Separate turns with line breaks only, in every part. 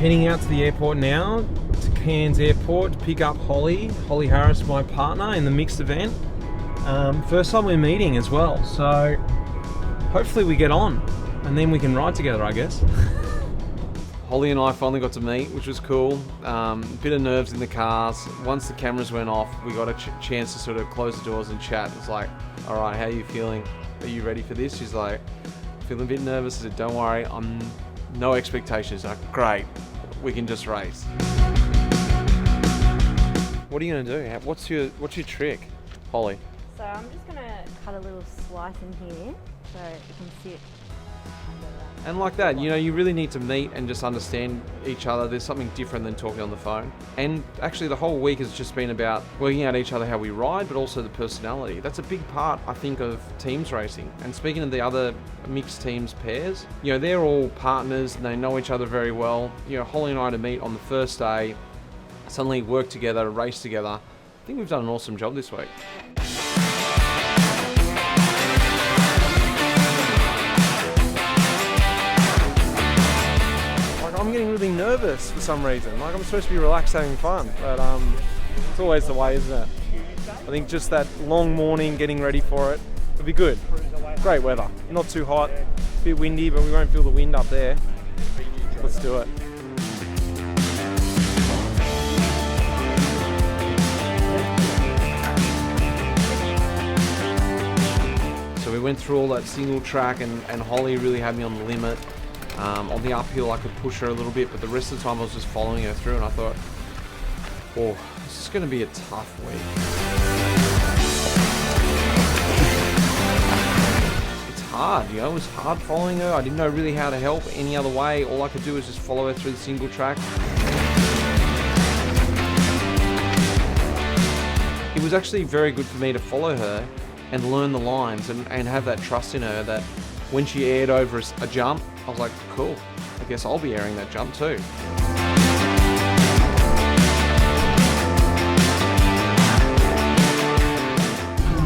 Heading out to the airport now, to Cairns Airport to pick up Holly Harris, my partner in the mixed event. First time we're meeting as well, so hopefully we get on and then we can ride together, I guess. Holly and I finally got to meet, which was cool. Bit of nerves in the cars. Once the cameras went off, we got a chance to sort of close the doors and chat. It was like, all right, how are you feeling? Are you ready for this? She's like, feeling a bit nervous. I said, don't worry, I'm no expectations. Like, great, we can just race. What are you gonna do? What's your trick, Holly?
So I'm just gonna cut a little slice in here so it can sit under that.
And like that, you know, you really need to meet and just understand each other. There's something different than talking on the phone. And actually the whole week has just been about working out each other how we ride, but also the personality. That's a big part, I think, of teams racing. And speaking of the other mixed teams pairs, you know, they're all partners and they know each other very well. You know, Holly and I to meet on the first day, suddenly work together, race together. I think we've done an awesome job this week. I'm getting really nervous for some reason. Like, I'm supposed to be relaxed, having fun, but it's always the way, isn't it? I think just that long morning, getting ready for it, it'll be good. Great weather, not too hot, a bit windy, but we won't feel the wind up there. Let's do it. So we went through all that single track, and Holly really had me on the limit. On the uphill I could push her a little bit, but the rest of the time I was just following her through, and I thought, oh, this is going to be a tough week. It's hard, you know, it was hard following her. I didn't know really how to help any other way. All I could do was just follow her through the single track. It was actually very good for me to follow her and learn the lines and have that trust in her that when she aired over a jump, I was like, cool, I guess I'll be airing that jump too.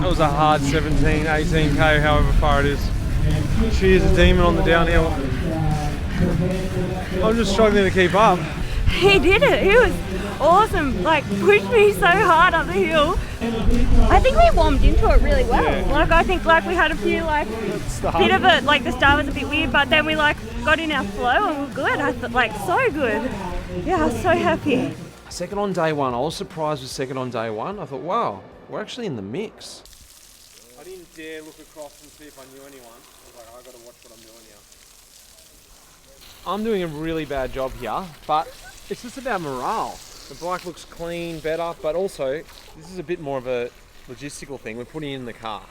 That was a hard 17, 18k, however far it is. She is a demon on the downhill. I'm just struggling to keep up.
He did it. He was awesome. Like, pushed me so hard up the hill. I think we warmed into it really well.
Yeah.
Like, I think like we had a few bit of it. Like the start was a bit weird, but then we got in our flow and we're good. I thought so good. Yeah, I was so happy.
Second on day one. I was surprised with second on day one. I thought, wow, we're actually in the mix. I didn't dare look across and see if I knew anyone. I was like, I got to watch what I'm doing here. I'm doing a really bad job here, but it's just about morale. The bike looks clean, better, but also this is a bit more of a logistical thing. We're putting it in the car,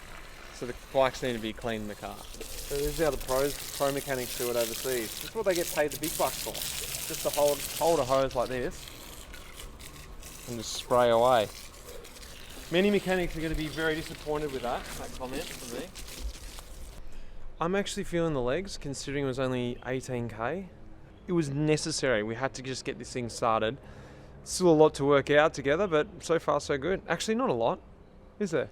so the bikes need to be clean in the car. So this is how the pro mechanics do it overseas. This is what they get paid the big bucks for. Just to hold a hose like this and just spray away. Many mechanics are going to be very disappointed with that comment from me. I'm actually feeling the legs, considering it was only 18k. It was necessary. We had to just get this thing started. Still a lot to work out together, but so far so good. Actually, not a lot, is there?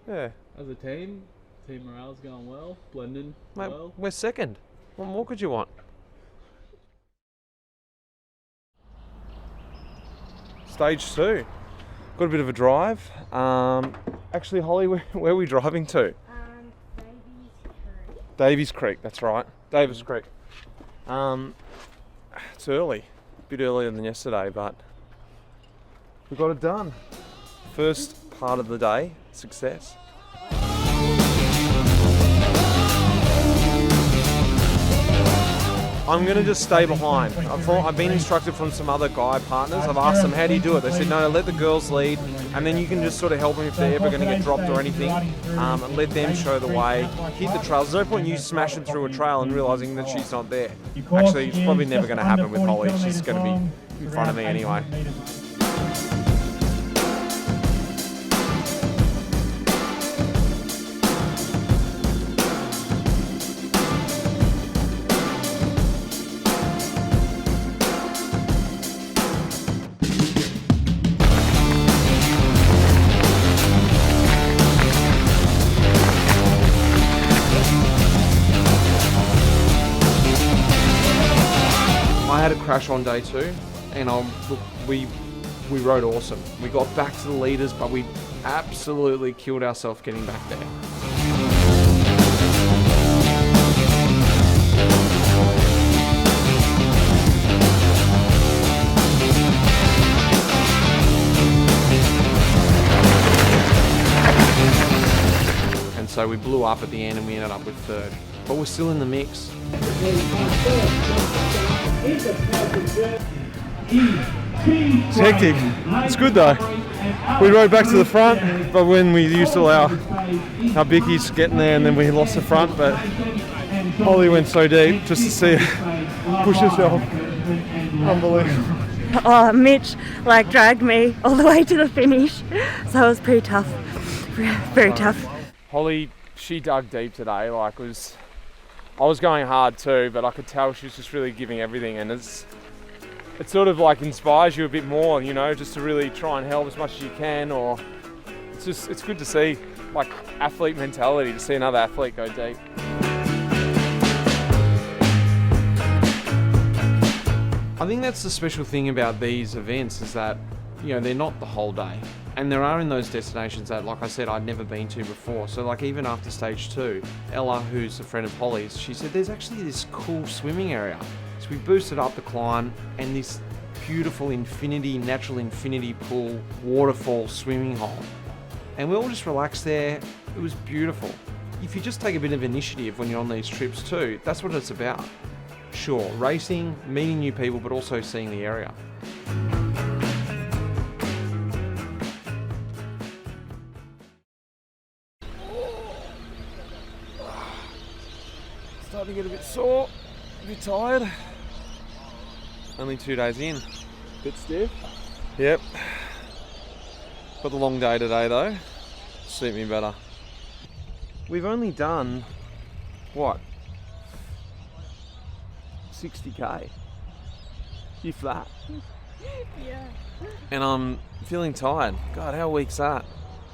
Yeah.
As a team morale's going well, blending well.
We're second. What more could you want? Stage 2. Got a bit of a drive. Actually, Holly, where are we driving to? Davies Creek, that's right. Davis Creek. It's early. A bit earlier than yesterday, but we got it done. First part of the day, success. I'm going to just stay behind. I've been instructed from some other guy partners. I've asked them, how do you do it? They said, no, let the girls lead, and then you can just sort of help them if they're ever going to get dropped or anything, and let them show the way. Hit the trails. There's no point in you smashing through a trail and realising that she's not there. Actually, it's probably never going to happen with Holly. She's going to be in front of me anyway. crash on day 2, and look, we rode awesome. We got back to the leaders, but we absolutely killed ourselves getting back there. And so we blew up at the end and we ended up with 3rd. But we're still in the mix.
It's hectic. It's good though. We rode back to the front, but when we used all our bickies getting there, and then we lost the front, but Holly went so deep just to see her push herself. Unbelievable.
Oh, Mitch like dragged me all the way to the finish, so it was pretty tough. Very tough.
Holly, she dug deep today. Like I was going hard too, but I could tell she was just really giving everything, and it sort of like inspires you a bit more, you know, just to really try and help as much as you can. Or it's good to see, like, athlete mentality, to see another athlete go deep. I think that's the special thing about these events, is that, you know, they're not the whole day. And there are in those destinations that, like I said, I'd never been to before. So like even after stage 2, Ella, who's a friend of Holly's, she said there's actually this cool swimming area. So we boosted up the climb, and this beautiful natural infinity pool, waterfall swimming hole. And we all just relaxed there. It was beautiful. If you just take a bit of initiative when you're on these trips too, that's what it's about. Sure, racing, meeting new people, but also seeing the area. Starting to get a bit sore, a bit tired. Only 2 days in.
Bit stiff.
Yep. Got the long day today though. Suit me better. We've only done, what? 60k. If that.
Yeah.
And I'm feeling tired. God, how weak's that?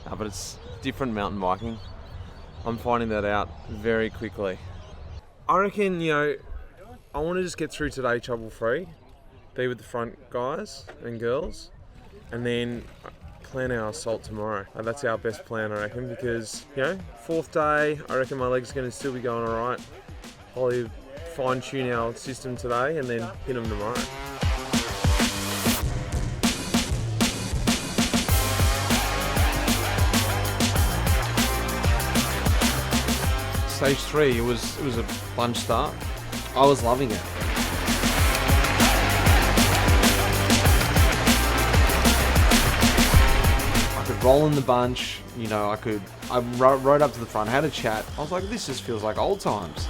No, but it's different mountain biking. I'm finding that out very quickly. I reckon, you know, I want to just get through today trouble-free, be with the front guys and girls, and then plan our assault tomorrow. That's our best plan, I reckon, because, you know, 4th day, I reckon my legs are going to still be going all right. Probably fine-tune our system today and then hit them tomorrow. Stage 3, it was a plunge start. I was loving it. I could roll in the bunch, you know, I rode up to the front, had a chat. I was like, this just feels like old times.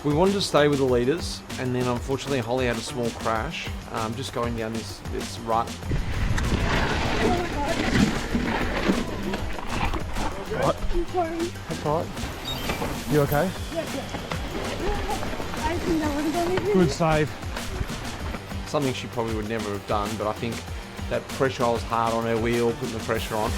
We wanted to stay with the leaders, and then unfortunately Holly had a small crash, just going down this rut.
What? That's right. You okay?
Yeah. I think that wasn't anything.
Good save.
Something she probably would never have done, but I think that pressure was hard on her wheel, putting the pressure on.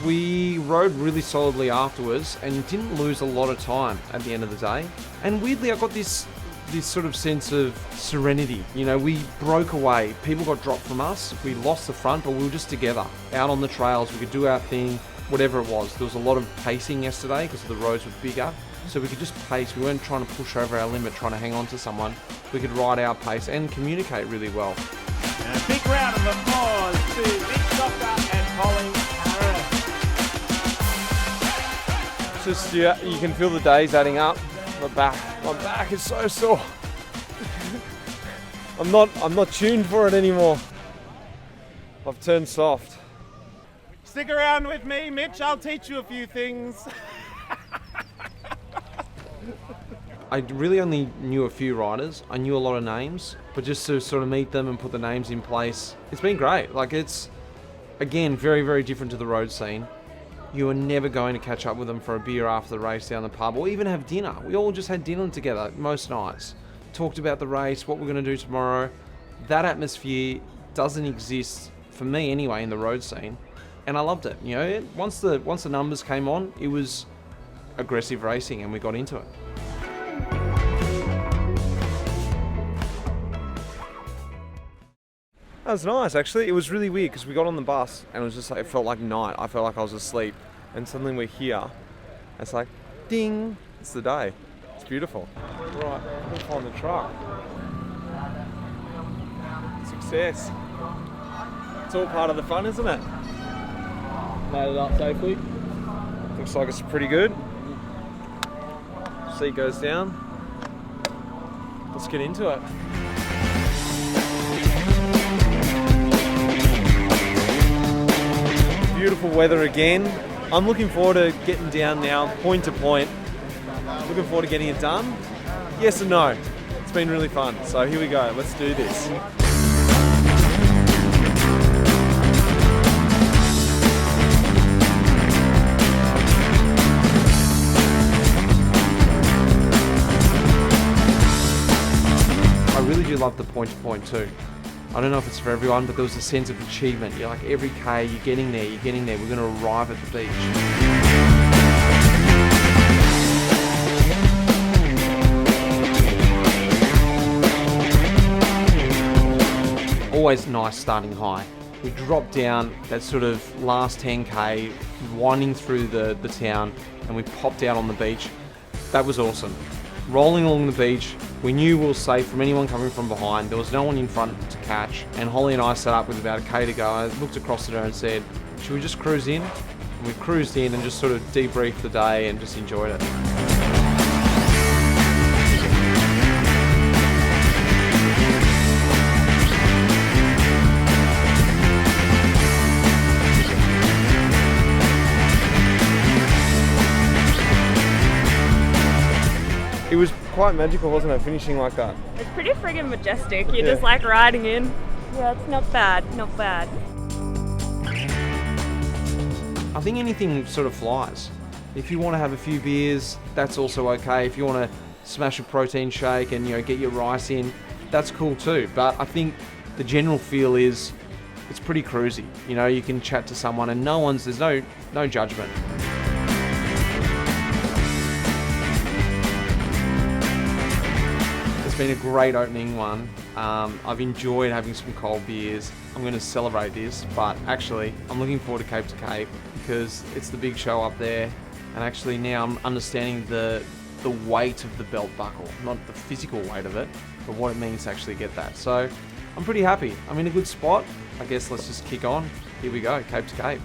We rode really solidly afterwards and didn't lose a lot of time at the end of the day. And weirdly, I got this sort of sense of serenity. You know, we broke away. People got dropped from us. We lost the front, but we were just together, out on the trails. We could do our thing, whatever it was. There was a lot of pacing yesterday because the roads were bigger. So we could just pace. We weren't trying to push over our limit, trying to hang on to someone. We could ride our pace and communicate really well.
And a big round of applause to Mitch Docker and Holly.
Just, yeah, you can feel the days adding up. My back is so sore. I'm not tuned for it anymore. I've turned soft.
Stick around with me, Mitch. I'll teach you a few things.
I really only knew a few riders. I knew a lot of names, but just to sort of meet them and put the names in place, it's been great. Like, it's, again, very, very different to the road scene. You are never going to catch up with them for a beer after the race down the pub, or even have dinner. We all just had dinner together most nights. Talked about the race, what we're going to do tomorrow. that atmosphere doesn't exist, for me anyway, in the road scene. And I loved it. You know, once the numbers came on, it was aggressive racing and we got into it.
That was nice, actually. It was really weird because we got on the bus and it was just like, it felt like night. I felt like I was asleep, and suddenly we're here. It's like, ding, it's the day. It's beautiful. Right, we'll find the truck. Success. It's all part of the fun, isn't it?
Made it up safely.
Looks like it's pretty good. Seat goes down. Let's get into it. Beautiful weather again. I'm looking forward to getting down now, point to point. Looking forward to getting it done. Yes and no. It's been really fun. So here we go. Let's do this.
I really do love the point to point too. I don't know if it's for everyone, but there was a sense of achievement. You're like, every K, you're getting there, we're going to arrive at the beach. Always nice starting high. We dropped down that sort of last 10K, winding through the town, and we popped out on the beach. That was awesome. Rolling along the beach, we knew we were safe from anyone coming from behind. There was no one in front to catch, and Holly and I set up with about a K to go. I looked across at her and said, should we just cruise in? And we cruised in and just sort of debriefed the day and just enjoyed it.
It was quite magical, wasn't it, finishing like that?
It's pretty friggin' majestic. You're just like riding in. Yeah, it's not bad, not bad.
I think anything sort of flies. If you want to have a few beers, that's also okay. If you want to smash a protein shake and, you know, get your rice in, that's cool too. But I think the general feel is it's pretty cruisy. You know, you can chat to someone and there's no judgment. It's been a great opening one. I've enjoyed having some cold beers. I'm going to celebrate this, but actually I'm looking forward to Cape to Cape because it's the big show up there, and actually now I'm understanding the weight of the belt buckle, not the physical weight of it, but what it means to actually get that. So I'm pretty happy. I'm in a good spot. I guess let's just kick on. Here we go, Cape to Cape.